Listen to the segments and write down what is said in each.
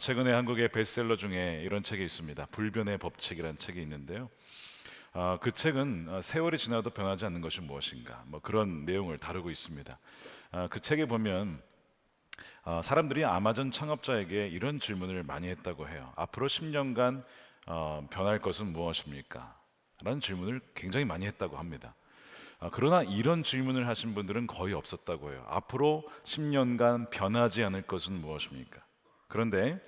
최근에 한국의 베스트셀러 중에 이런 책이 있습니다. 불변의 법칙이라는 책이 있는데요. 그 책은 세월이 지나도 변하지 않는 것이 무엇인가, 뭐 그런 내용을 다루고 있습니다. 그 책에 보면 사람들이 아마존 창업자에게 이런 질문을 많이 했다고 해요. 앞으로 10년간 변할 것은 무엇입니까? 라는 질문을 굉장히 많이 했다고 합니다. 그러나 이런 질문을 하신 분들은 거의 없었다고 해요. 앞으로 10년간 변하지 않을 것은 무엇입니까? 그런데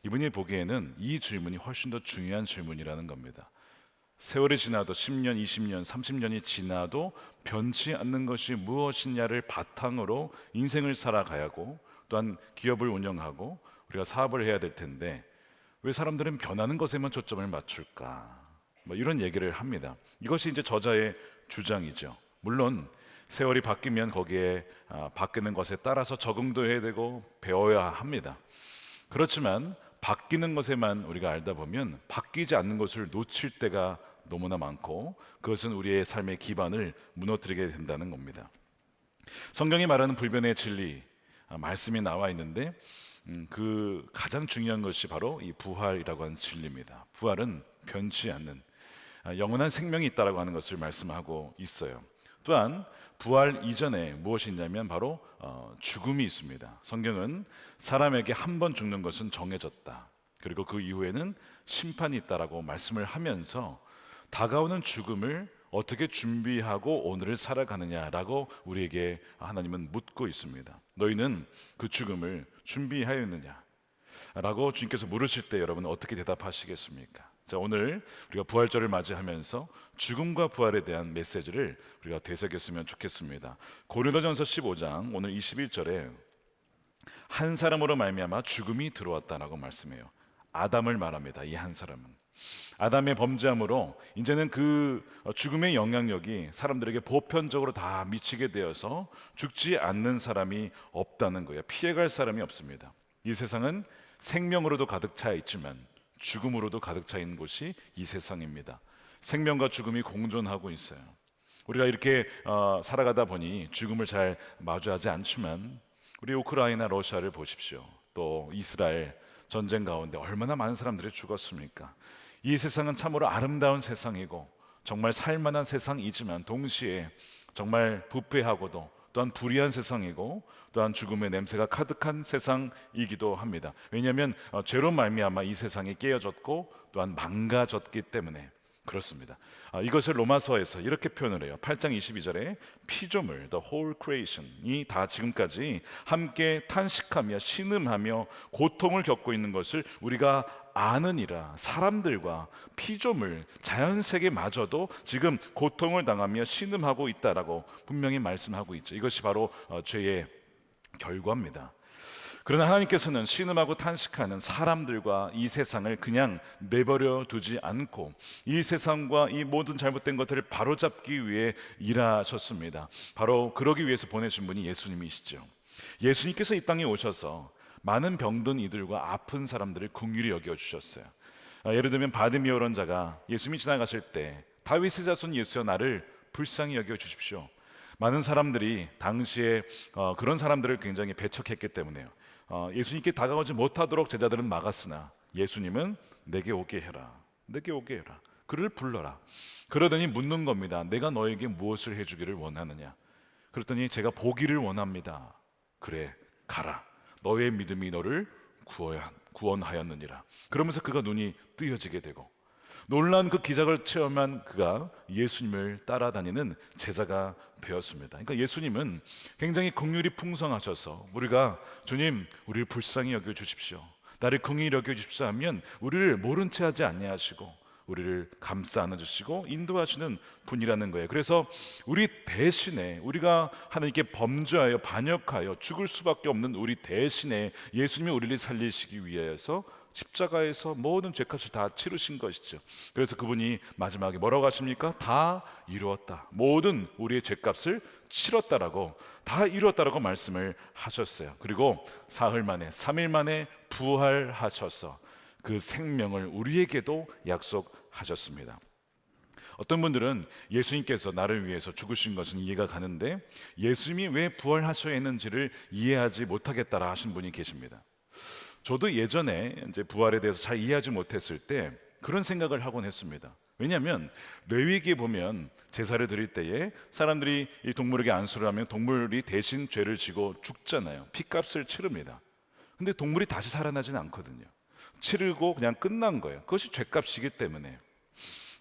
이분이 보기에는 이 질문이 훨씬 더 중요한 질문이라는 겁니다. 세월이 지나도 10년, 20년, 30년이 지나도 변치 않는 것이 무엇이냐를 바탕으로 인생을 살아가야 하고, 또한 기업을 운영하고 우리가 사업을 해야 될 텐데 왜 사람들은 변하는 것에만 초점을 맞출까? 뭐 이런 얘기를 합니다. 이것이 이제 저자의 주장이죠. 물론 세월이 바뀌면 거기에 바뀌는 것에 따라서 적응도 해야 되고 배워야 합니다. 그렇지만 바뀌는 것에만 우리가 알다 보면 바뀌지 않는 것을 놓칠 때가 너무나 많고, 그것은 우리의 삶의 기반을 무너뜨리게 된다는 겁니다. 성경이 말하는 불변의 진리, 말씀이 나와 있는데 그 가장 중요한 것이 바로 이 부활이라고 하는 진리입니다. 부활은 변치 않는 영원한 생명이 있다라고 하는 것을 말씀하고 있어요. 또한 부활 이전에 무엇이 있냐면 바로 죽음이 있습니다. 성경은 사람에게 한 번 죽는 것은 정해졌다, 그리고 그 이후에는 심판이 있다라고 말씀을 하면서 다가오는 죽음을 어떻게 준비하고 오늘을 살아가느냐라고 우리에게 하나님은 묻고 있습니다. 너희는 그 죽음을 준비하였느냐? 라고 주님께서 물으실 때 여러분은 어떻게 대답하시겠습니까? 자, 오늘 우리가 부활절을 맞이하면서 죽음과 부활에 대한 메시지를 우리가 되새겼으면 좋겠습니다. 고린도전서 15장 오늘 21절에 한 사람으로 말미암아 죽음이 들어왔다라고 말씀해요. 아담을 말합니다. 이 한 사람은 아담의 범죄함으로 이제는 그 죽음의 영향력이 사람들에게 보편적으로 다 미치게 되어서 죽지 않는 사람이 없다는 거예요. 피해갈 사람이 없습니다. 이 세상은 생명으로도 가득 차 있지만 죽음으로도 가득 차 있는 곳이 이 세상입니다. 생명과 죽음이 공존하고 있어요. 우리가 이렇게 살아가다 보니 죽음을 잘 마주하지 않지만 우리 우크라이나 러시아를 보십시오. 또 이스라엘 전쟁 가운데 얼마나 많은 사람들이 죽었습니까? 이 세상은 참으로 아름다운 세상이고 정말 살만한 세상이지만 동시에 정말 부패하고도 또한 불의한 세상이고 또한 죽음의 냄새가 가득한 세상이기도 합니다. 왜냐하면 죄로 말미암아 이 세상이 깨어졌고 또한 망가졌기 때문에 그렇습니다. 이것을 로마서에서 이렇게 표현을 해요. 8장 22절에 피조물, the whole creation이 다 지금까지 함께 탄식하며 신음하며 고통을 겪고 있는 것을 우리가 아느니라. 사람들과 피조물, 자연세계마저도 지금 고통을 당하며 신음하고 있다라고 분명히 말씀하고 있죠. 이것이 바로 죄의 결과입니다. 그러나 하나님께서는 신음하고 탄식하는 사람들과 이 세상을 그냥 내버려 두지 않고 이 세상과 이 모든 잘못된 것들을 바로잡기 위해 일하셨습니다. 바로 그러기 위해서 보내신 분이 예수님이시죠. 예수님께서 이 땅에 오셔서 많은 병든 이들과 아픈 사람들을 긍휼히 여겨주셨어요. 예를 들면 바디미오라는 자가 예수님이 지나가실 때 다윗의 자손 예수여 나를 불쌍히 여겨주십시오. 많은 사람들이 당시에 그런 사람들을 굉장히 배척했기 때문에요. 예수님께 다가오지 못하도록 제자들은 막았으나 예수님은 내게 오게 해라, 내게 오게 해라, 그를 불러라. 그러더니 묻는 겁니다. 내가 너에게 무엇을 해주기를 원하느냐? 그랬더니 제가 보기를 원합니다. 그래, 가라. 너의 믿음이 너를 구원하였느니라. 그러면서 그가 눈이 뜨여지게 되고 놀란 그 기적을 체험한 그가 예수님을 따라다니는 제자가 되었습니다. 그러니까 예수님은 굉장히 긍휼이 풍성하셔서 우리가 주님 우리를 불쌍히 여겨주십시오, 나를 긍휼히 여겨주십시오 하면 우리를 모른 채 하지 아니하시고 우리를 감싸 안아주시고 인도하시는 분이라는 거예요. 그래서 우리 대신에 우리가 하나님께 범죄하여 반역하여 죽을 수밖에 없는 우리 대신에 예수님이 우리를 살리시기 위해서 십자가에서 모든 죄값을 다 치르신 것이죠. 그래서 그분이 마지막에 뭐라고 하십니까? 다 이루었다, 모든 우리의 죄값을 치렀다라고, 다 이루었다라고 말씀을 하셨어요. 그리고 사흘 만에 3일 만에 부활하셔서 그 생명을 우리에게도 약속하셨습니다. 어떤 분들은 예수님께서 나를 위해서 죽으신 것은 이해가 가는데 예수님이 왜 부활하셔야 했는지를 이해하지 못하겠다라 하신 분이 계십니다. 저도 예전에 이제 부활에 대해서 잘 이해하지 못했을 때 그런 생각을 하곤 했습니다. 왜냐하면 레위기에 보면 제사를 드릴 때에 사람들이 이 동물에게 안수를 하면 동물이 대신 죄를 지고 죽잖아요. 피값을 치릅니다. 근데 동물이 다시 살아나지는 않거든요. 치르고 그냥 끝난 거예요. 그것이 죄값이기 때문에.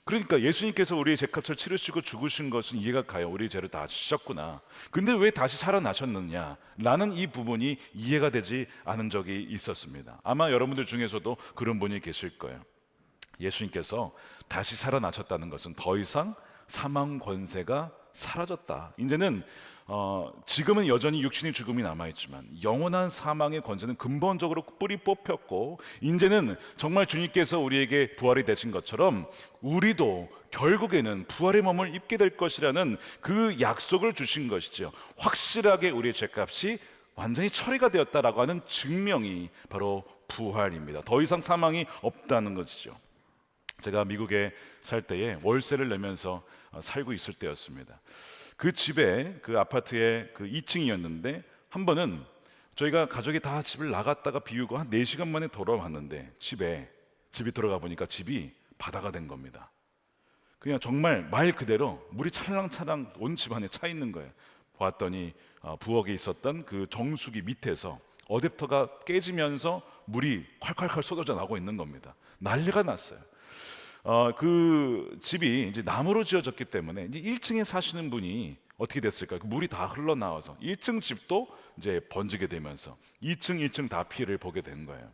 그러니까 예수님께서 우리의 죄값을 치르시고 죽으신 것은 이해가 가요. 우리의 죄를 다 지셨구나. 근데 왜 다시 살아나셨느냐? 라는 이 부분이 이해가 되지 않은 적이 있었습니다. 아마 여러분들 중에서도 그런 분이 계실 거예요. 예수님께서 다시 살아나셨다는 것은 더 이상 사망 권세가 사라졌다. 이제는 지금은 여전히 육신의 죽음이 남아있지만 영원한 사망의 권세는 근본적으로 뿌리 뽑혔고, 이제는 정말 주님께서 우리에게 부활이 되신 것처럼 우리도 결국에는 부활의 몸을 입게 될 것이라는 그 약속을 주신 것이죠. 확실하게 우리의 죄값이 완전히 처리가 되었다라고 하는 증명이 바로 부활입니다. 더 이상 사망이 없다는 것이죠. 제가 미국에 살 때에 월세를 내면서 살고 있을 때였습니다. 그 집에, 그 아파트의 그 2층이었는데 한 번은 저희가 가족이 다 집을 나갔다가 비우고 한 4시간 만에 돌아왔는데 집이 들어가 보니까 집이 바다가 된 겁니다. 그냥 정말 말 그대로 물이 찰랑찰랑 온 집안에 차 있는 거예요. 봤더니 부엌에 있었던 그 정수기 밑에서 어댑터가 깨지면서 물이 콸콸콸 쏟아져 나오고 있는 겁니다. 난리가 났어요. 그 집이 이제 나무로 지어졌기 때문에 이제 1층에 사시는 분이 어떻게 됐을까요? 그 물이 다 흘러나와서 1층 집도 이제 번지게 되면서 2층, 1층 다 피해를 보게 된 거예요.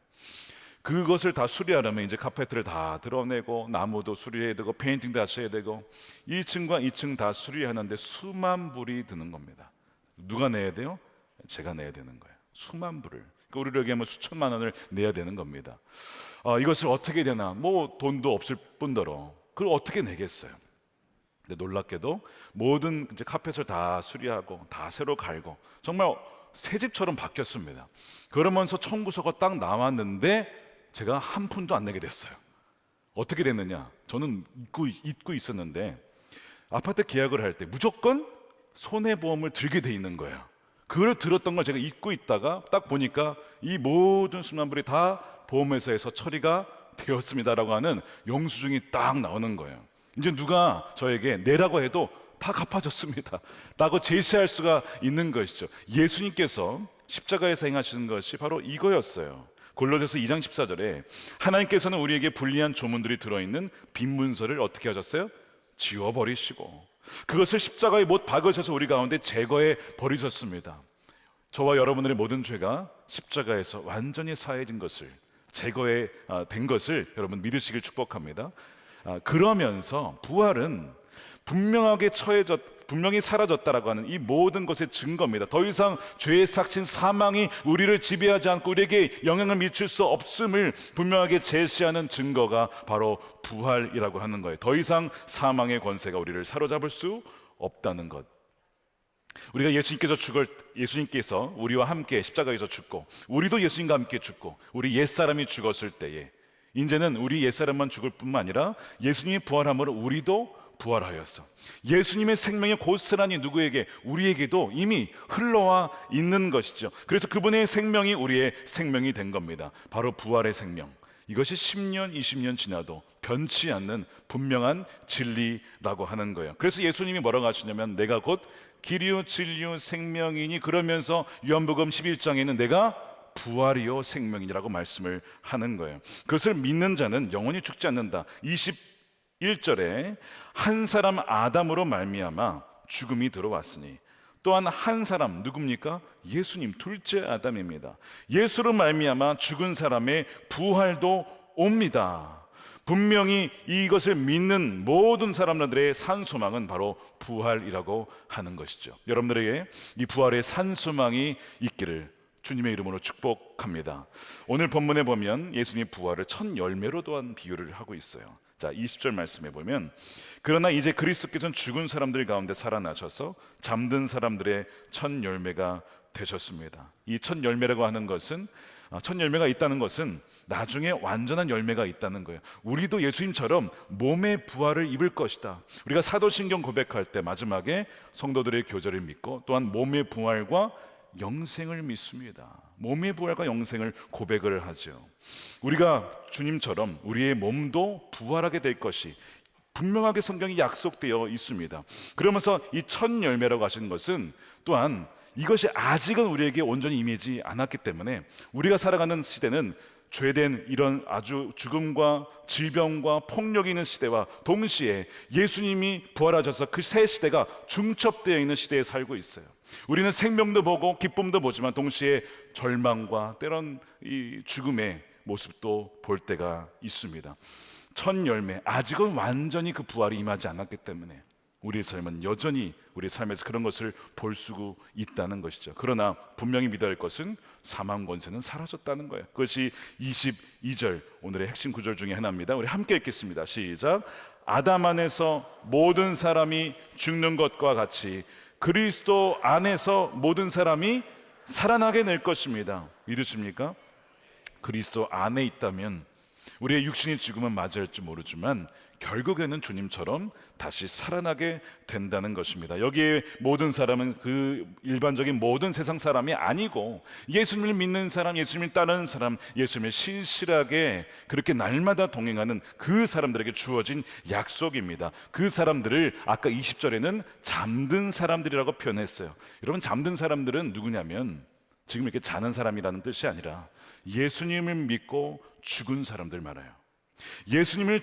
그것을 다 수리하려면 이제 카페트를 다 드러내고 나무도 수리해야 되고 페인팅도 다시 해야 되고 1층과 2층 다 수리하는데 수만 불이 드는 겁니다. 누가 내야 돼요? 제가 내야 되는 거예요. 수만 불을. 그러니까 우리로 얘기하면 수천만 원을 내야 되는 겁니다. 이것을 어떻게 되나, 뭐 돈도 없을 뿐더러 그걸 어떻게 내겠어요. 근데 놀랍게도 모든 이제 카펫을 다 수리하고 다 새로 갈고 정말 새 집처럼 바뀌었습니다. 그러면서 청구서가 딱 나왔는데 제가 한 푼도 안 내게 됐어요. 어떻게 됐느냐? 저는 잊고 있었는데 아파트 계약을 할 때 무조건 손해보험을 들게 돼 있는 거예요. 그걸 들었던 걸 제가 잊고 있다가 딱 보니까 이 모든 수만 불이 다 보험회사에서 처리가 되었습니다라고 하는 영수증이 딱 나오는 거예요. 이제 누가 저에게 내라고 해도 다 갚아줬습니다 라고 제시할 수가 있는 것이죠. 예수님께서 십자가에서 행하시는 것이 바로 이거였어요. 골로새서 2장 14절에 하나님께서는 우리에게 불리한 조문들이 들어있는 빈 문서를 어떻게 하셨어요? 지워버리시고 그것을 십자가에 못 박으셔서 우리 가운데 제거해 버리셨습니다. 저와 여러분들의 모든 죄가 십자가에서 완전히 사해진 것을, 제거해 된 것을 여러분 믿으시길 축복합니다. 그러면서 부활은 분명히 사라졌다라고 하는 이 모든 것의 증거입니다. 더 이상 죄의 삭신 사망이 우리를 지배하지 않고 우리에게 영향을 미칠 수 없음을 분명하게 제시하는 증거가 바로 부활이라고 하는 거예요. 더 이상 사망의 권세가 우리를 사로잡을 수 없다는 것. 우리가 예수님께서 우리와 함께 십자가에서 죽고 우리도 예수님과 함께 죽고 우리 옛사람이 죽었을 때에 이제는 우리 옛사람만 죽을 뿐만 아니라 예수님이 부활함으로 우리도 부활하였어. 예수님의 생명이 고스란히 누구에게? 우리에게도 이미 흘러와 있는 것이죠. 그래서 그분의 생명이 우리의 생명이 된 겁니다. 바로 부활의 생명. 이것이 10년, 20년 지나도 변치 않는 분명한 진리라고 하는 거예요. 그래서 예수님이 뭐라고 하시냐면 내가 곧 길이요 진리요 생명이니, 그러면서 요한복음 11장에는 내가 부활이요 생명이라고 말씀을 하는 거예요. 그것을 믿는 자는 영원히 죽지 않는다. 21절에 한 사람 아담으로 말미암아 죽음이 들어왔으니 또한 한 사람 누굽니까? 예수님, 둘째 아담입니다. 예수로 말미암아 죽은 사람의 부활도 옵니다. 분명히 이것을 믿는 모든 사람들의 산소망은 바로 부활이라고 하는 것이죠. 여러분들에게 이 부활의 산소망이 있기를 주님의 이름으로 축복합니다. 오늘 본문에 보면 예수님의 부활을 첫 열매로 또한 비유를 하고 있어요. 자, 20절 말씀에 보면 그러나 이제 그리스도께서는 죽은 사람들 가운데 살아나셔서 잠든 사람들의 첫 열매가 되셨습니다. 이 첫 열매라고 하는 것은, 첫 열매가 있다는 것은 나중에 완전한 열매가 있다는 거예요. 우리도 예수님처럼 몸의 부활을 입을 것이다. 우리가 사도신경 고백할 때 마지막에 성도들의 교절을 믿고 또한 몸의 부활과 영생을 믿습니다. 몸의 부활과 영생을 고백을 하죠. 우리가 주님처럼 우리의 몸도 부활하게 될 것이 분명하게 성경이 약속되어 있습니다. 그러면서 이 첫 열매라고 하시는 것은 또한 이것이 아직은 우리에게 온전히 임하지 않았기 때문에 우리가 살아가는 시대는 죄된 이런 아주 죽음과 질병과 폭력이 있는 시대와 동시에 예수님이 부활하셔서 그 새 시대가 중첩되어 있는 시대에 살고 있어요. 우리는 생명도 보고 기쁨도 보지만 동시에 절망과 때론 이 죽음의 모습도 볼 때가 있습니다. 첫 열매, 아직은 완전히 그 부활이 임하지 않았기 때문에 우리의 삶은 여전히 우리의 삶에서 그런 것을 볼 수 있다는 것이죠. 그러나 분명히 믿어야 할 것은 사망 권세는 사라졌다는 거예요. 그것이 22절 오늘의 핵심 구절 중에 하나입니다. 우리 함께 읽겠습니다. 시작. 아담 안에서 모든 사람이 죽는 것과 같이 그리스도 안에서 모든 사람이 살아나게 될 것입니다. 믿으십니까? 그리스도 안에 있다면 우리의 육신이 죽으면 맞을지 모르지만 결국에는 주님처럼 다시 살아나게 된다는 것입니다. 여기에 모든 사람은 그 일반적인 모든 세상 사람이 아니고 예수님을 믿는 사람, 예수님을 따르는 사람, 예수님을 신실하게 그렇게 날마다 동행하는 그 사람들에게 주어진 약속입니다. 그 사람들을 아까 20절에는 잠든 사람들이라고 표현했어요. 여러분, 잠든 사람들은 누구냐면 지금 이렇게 자는 사람이라는 뜻이 아니라 예수님을 믿고 죽은 사람들 말아요. 예수님을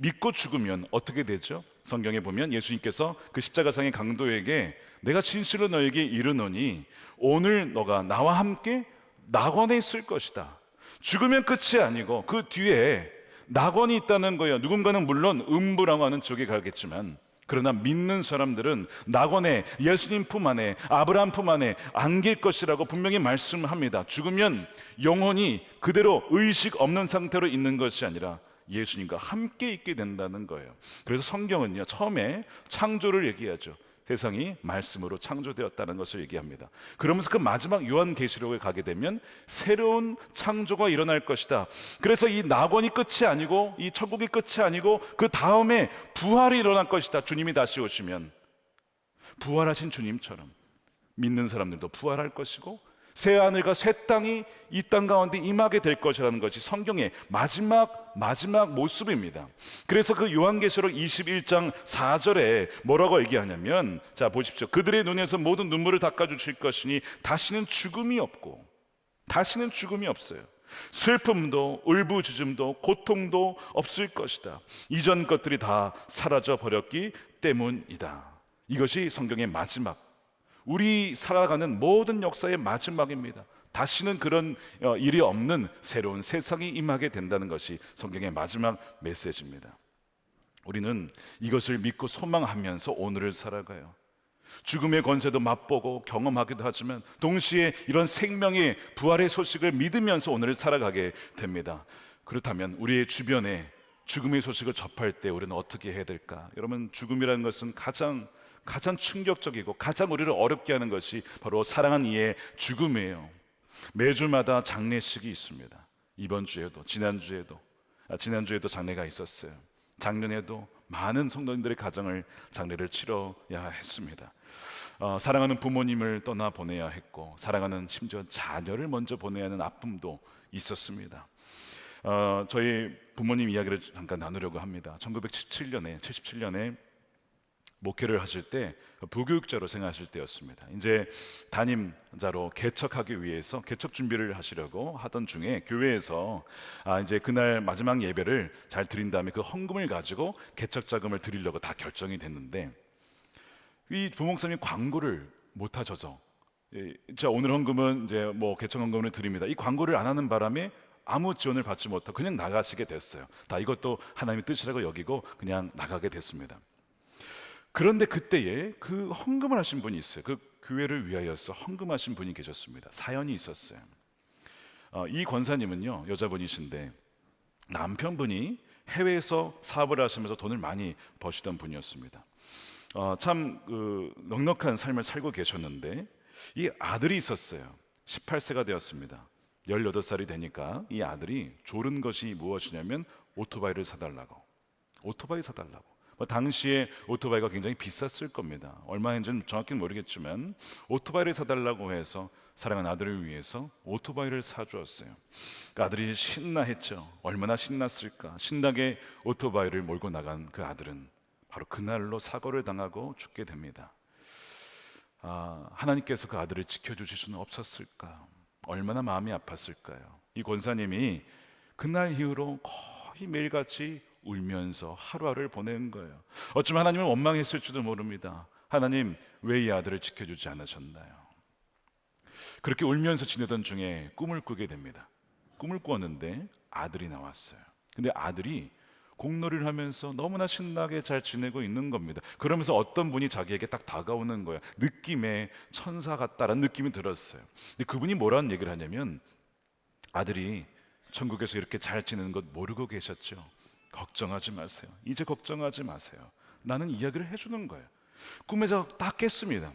믿고 죽으면 어떻게 되죠? 성경에 보면 예수님께서 그 십자가상의 강도에게 내가 진실로 너에게 이르노니 오늘 너가 나와 함께 낙원에 있을 것이다. 죽으면 끝이 아니고 그 뒤에 낙원이 있다는 거예요. 누군가는 물론 음부라고 하는 쪽에 가겠지만 그러나 믿는 사람들은 낙원에 예수님 품 안에 아브라함 품 안에 안길 것이라고 분명히 말씀합니다. 죽으면 영혼이 그대로 의식 없는 상태로 있는 것이 아니라 예수님과 함께 있게 된다는 거예요. 그래서 성경은요, 처음에 창조를 얘기하죠. 세상이 말씀으로 창조되었다는 것을 얘기합니다. 그러면서 그 마지막 요한계시록에 가게 되면 새로운 창조가 일어날 것이다. 그래서 이 낙원이 끝이 아니고 이 천국이 끝이 아니고 그 다음에 부활이 일어날 것이다. 주님이 다시 오시면 부활하신 주님처럼 믿는 사람들도 부활할 것이고 새 하늘과 새 땅이 이 땅 가운데 임하게 될 것이라는 것이 성경의 마지막 모습입니다. 그래서 그 요한계시록 21장 4절에 뭐라고 얘기하냐면, 자 보십시오. 그들의 눈에서 모든 눈물을 닦아주실 것이니 다시는 죽음이 없고, 다시는 죽음이 없어요. 슬픔도 울부짖음도 고통도 없을 것이다. 이전 것들이 다 사라져 버렸기 때문이다. 이것이 성경의 마지막, 우리 살아가는 모든 역사의 마지막입니다. 다시는 그런 일이 없는 새로운 세상이 임하게 된다는 것이 성경의 마지막 메시지입니다. 우리는 이것을 믿고 소망하면서 오늘을 살아가요. 죽음의 권세도 맛보고 경험하기도 하지만 동시에 이런 생명의 부활의 소식을 믿으면서 오늘을 살아가게 됩니다. 그렇다면 우리의 주변에 죽음의 소식을 접할 때 우리는 어떻게 해야 될까? 여러분, 죽음이라는 것은 가장 충격적이고 가장 우리를 어렵게 하는 것이 바로 사랑한 이의 죽음이에요. 매주마다 장례식이 있습니다. 이번 주에도 지난주에도 장례가 있었어요. 작년에도 많은 성도님들의 가정을 장례를 치러야 했습니다. 사랑하는 부모님을 떠나 보내야 했고 사랑하는 심지어 자녀를 먼저 보내야 하는 아픔도 있었습니다. 저희 부모님 이야기를 잠깐 나누려고 합니다. 1977년에 목회를 하실 때 부교육자로 생활하실 때였습니다. 이제 담임자로 개척하기 위해서 개척 준비를 하시려고 하던 중에 교회에서 이제 그날 마지막 예배를 잘 드린 다음에 그 헌금을 가지고 개척 자금을 드리려고 다 결정이 됐는데 이 부목사님이 광고를 못 하셔서 자 오늘 헌금은 이제 뭐 개척 헌금을 드립니다. 이 광고를 안 하는 바람에 아무 지원을 받지 못하고 그냥 나가시게 됐어요. 다 이것도 하나님의 뜻이라고 여기고 그냥 나가게 됐습니다. 그런데 그때에 그 헌금을 하신 분이 있어요. 그 교회를 위하여서 헌금하신 분이 계셨습니다. 사연이 있었어요. 이 권사님은요, 여자분이신데 남편분이 해외에서 사업을 하시면서 돈을 많이 버시던 분이었습니다. 참 넉넉한 삶을 살고 계셨는데 이 아들이 있었어요. 18세가 되었습니다. 18살이 되니까 이 아들이 조른 것이 무엇이냐면 오토바이를 사달라고. 당시에 오토바이가 굉장히 비쌌을 겁니다. 얼마인지는 정확히는 모르겠지만 오토바이를 사달라고 해서 사랑하는 아들을 위해서 오토바이를 사주었어요. 그 아들이 신나했죠. 얼마나 신났을까. 신나게 오토바이를 몰고 나간 그 아들은 바로 그날로 사고를 당하고 죽게 됩니다. 하나님께서 그 아들을 지켜주실 수는 없었을까. 얼마나 마음이 아팠을까요. 이 권사님이 그날 이후로 거의 매일같이 울면서 하루하루를 보낸 거예요. 어쩌면 하나님을 원망했을지도 모릅니다. 하나님, 왜 이 아들을 지켜주지 않으셨나요? 그렇게 울면서 지내던 중에 꿈을 꾸게 됩니다. 꿈을 꾸었는데 아들이 나왔어요. 근데 아들이 공놀이를 하면서 너무나 신나게 잘 지내고 있는 겁니다. 그러면서 어떤 분이 자기에게 딱 다가오는 거예요. 느낌에 천사 같다라는 느낌이 들었어요. 근데 그분이 뭐라는 얘기를 하냐면, 아들이 천국에서 이렇게 잘 지내는 것 모르고 계셨죠? 걱정하지 마세요. 이제 걱정하지 마세요. 라는 이야기를 해주는 거예요. 꿈에서 딱 깼습니다.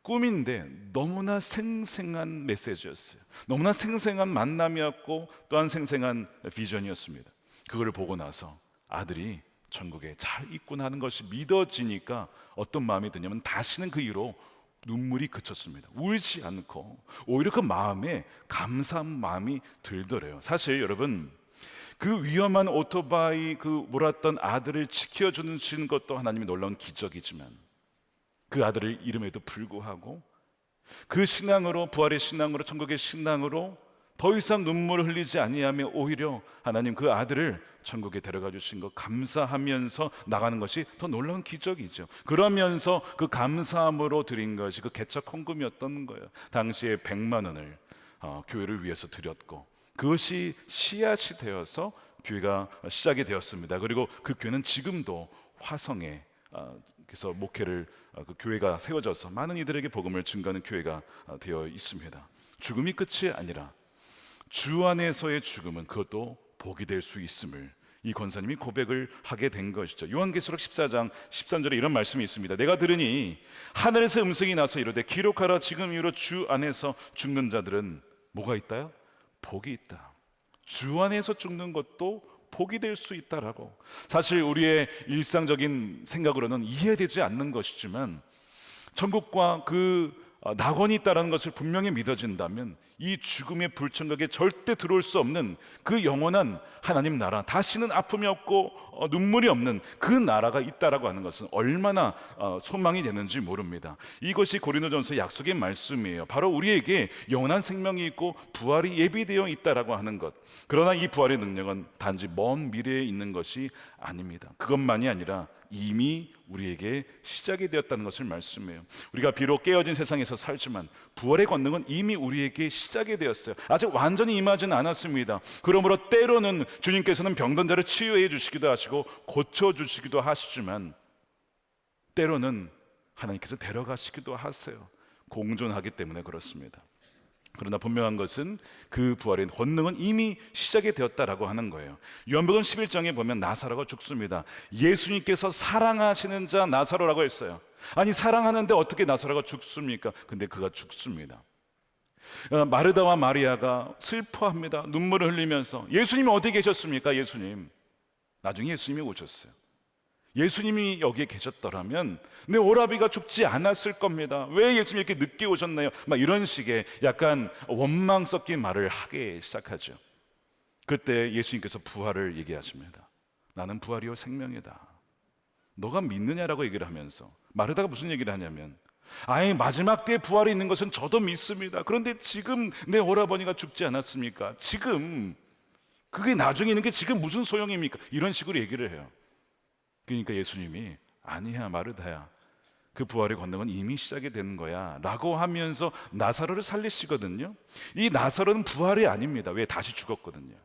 꿈인데 너무나 생생한 메시지였어요. 너무나 생생한 만남이었고 또한 생생한 비전이었습니다. 그걸 보고 나서 아들이 천국에 잘 있구나 하는 것이 믿어지니까 어떤 마음이 드냐면 다시는 그 이후로 눈물이 그쳤습니다. 울지 않고 오히려 그 마음에 감사한 마음이 들더래요. 사실 여러분, 그 위험한 오토바이 그 몰았던 아들을 지켜주는 것도 하나님의 놀라운 기적이지만, 그 아들을 잃음에도 불구하고 그 신앙으로, 부활의 신앙으로, 천국의 신앙으로 더 이상 눈물을 흘리지 아니하며 오히려 하나님 그 아들을 천국에 데려가 주신 것 감사하면서 나가는 것이 더 놀라운 기적이죠. 그러면서 그 감사함으로 드린 것이 그 개척 헌금이었던 거예요. 당시에 100만 원을 교회를 위해서 드렸고, 그것이 씨앗이 되어서 교회가 시작이 되었습니다. 그리고 그 교회는 지금도 화성에 그래서 목회를 그 교회가 세워져서 많은 이들에게 복음을 증거하는 교회가 되어 있습니다. 죽음이 끝이 아니라 주 안에서의 죽음은 그것도 복이 될 수 있음을 이 권사님이 고백을 하게 된 것이죠. 요한계시록 14장 13절에 이런 말씀이 있습니다. 내가 들으니 하늘에서 음성이 나서 이르되 기록하라, 지금 이후로 주 안에서 죽는 자들은 뭐가 있다요? 복이 있다. 주 안에서 죽는 것도 복이 될 수 있다라고. 사실 우리의 일상적인 생각으로는 이해되지 않는 것이지만 천국과 그 낙원이 있다는 것을 분명히 믿어진다면 이 죽음의 불천각에 절대 들어올 수 없는 그 영원한 하나님 나라, 다시는 아픔이 없고 눈물이 없는 그 나라가 있다라고 하는 것은 얼마나 소망이 되는지 모릅니다. 이것이 고린도전서 약속의 말씀이에요. 바로 우리에게 영원한 생명이 있고 부활이 예비되어 있다라고 하는 것. 그러나 이 부활의 능력은 단지 먼 미래에 있는 것이 아닙니다. 그것만이 아니라 이미 우리에게 시작이 되었다는 것을 말씀해요. 우리가 비록 깨어진 세상에서 살지만 부활의 권능은 이미 우리에게 시작이 되었어요. 아직 완전히 임하지는 않았습니다. 그러므로 때로는 주님께서는 병든 자를 치유해 주시기도 하시고 고쳐 주시기도 하시지만 때로는 하나님께서 데려가시기도 하세요. 공존하기 때문에 그렇습니다. 그러나 분명한 것은 그 부활의 권능은 이미 시작이 되었다라고 하는 거예요. 요한복음 11장에 보면 나사로가 죽습니다. 예수님께서 사랑하시는 자 나사로라고 했어요. 아니, 사랑하는데 어떻게 나사로가 죽습니까? 근데 그가 죽습니다. 마르다와 마리아가 슬퍼합니다. 눈물을 흘리면서. 예수님이 어디 계셨습니까? 예수님. 나중에 예수님이 오셨어요. 예수님이 여기에 계셨더라면 내 오라비가 죽지 않았을 겁니다. 왜 예수님이 이렇게 늦게 오셨나요? 막 이런 식의 약간 원망 섞인 말을 하기 시작하죠. 그때 예수님께서 부활을 얘기하십니다. 나는 부활이요 생명이다. 너가 믿느냐라고 얘기를 하면서 마르다가 무슨 얘기를 하냐면, 아예 마지막 때에 부활이 있는 것은 저도 믿습니다. 그런데 지금 내 오라버니가 죽지 않았습니까? 지금 그게 나중에 있는 게 지금 무슨 소용입니까? 이런 식으로 얘기를 해요. 그러니까 예수님이 아니야 마르다야, 그 부활의 권능은 이미 시작이 된 거야 라고 하면서 나사로를 살리시거든요. 이 나사로는 부활이 아닙니다. 왜? 다시 죽었거든요.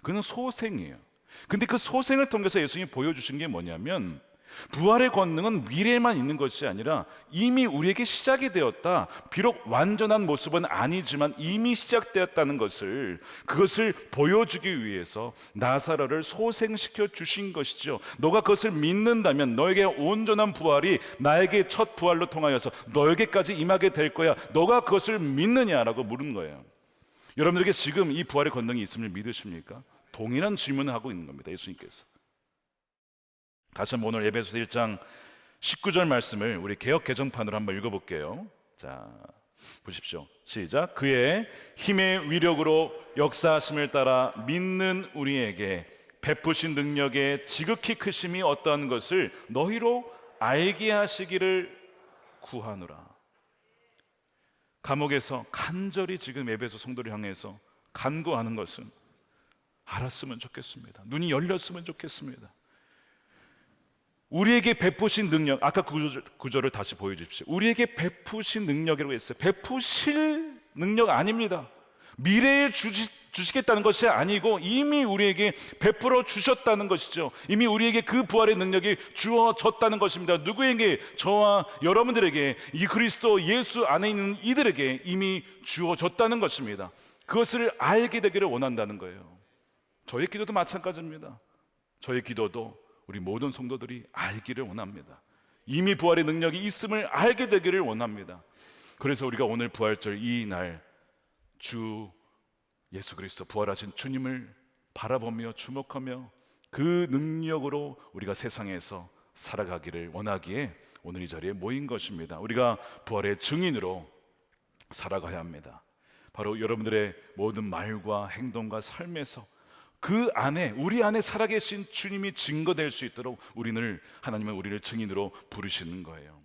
그는 소생이에요. 근데 그 소생을 통해서 예수님이 보여주신 게 뭐냐면, 부활의 권능은 미래에만 있는 것이 아니라 이미 우리에게 시작이 되었다. 비록 완전한 모습은 아니지만 이미 시작되었다는 것을, 그것을 보여주기 위해서 나사로를 소생시켜 주신 것이죠. 너가 그것을 믿는다면 너에게 온전한 부활이 나에게 첫 부활로 통하여서 너에게까지 임하게 될 거야. 너가 그것을 믿느냐라고 물은 거예요. 여러분들에게 지금 이 부활의 권능이 있음을 믿으십니까? 동일한 질문을 하고 있는 겁니다. 예수님께서. 다시 한번 오늘 에베소서 1장 19절 말씀을 우리 개역 개정판으로 한번 읽어볼게요. 자, 보십시오. 시작. 그의 힘의 위력으로 역사하심을 따라 믿는 우리에게 베푸신 능력의 지극히 크심이 어떠한 것을 너희로 알게 하시기를 구하노라. 감옥에서 간절히 지금 에베소 성도를 향해서 간구하는 것은 알았으면 좋겠습니다. 눈이 열렸으면 좋겠습니다. 우리에게 베푸신 능력, 아까 구절을 다시 보여주십시오. 우리에게 베푸신 능력이라고 했어요. 베푸실 능력 아닙니다. 미래에 주시겠다는 것이 아니고 이미 우리에게 베풀어 주셨다는 것이죠. 이미 우리에게 그 부활의 능력이 주어졌다는 것입니다. 누구에게? 저와 여러분들에게, 이 그리스도 예수 안에 있는 이들에게 이미 주어졌다는 것입니다. 그것을 알게 되기를 원한다는 거예요. 저의 기도도 마찬가지입니다. 저의 기도도 우리 모든 성도들이 알기를 원합니다. 이미 부활의 능력이 있음을 알게 되기를 원합니다. 그래서 우리가 오늘 부활절 이 날 주 예수 그리스도 부활하신 주님을 바라보며 주목하며 그 능력으로 우리가 세상에서 살아가기를 원하기에 오늘 이 자리에 모인 것입니다. 우리가 부활의 증인으로 살아가야 합니다. 바로 여러분들의 모든 말과 행동과 삶에서 그 안에, 우리 안에 살아계신 주님이 증거될 수 있도록 하나님은 우리를 증인으로 부르시는 거예요.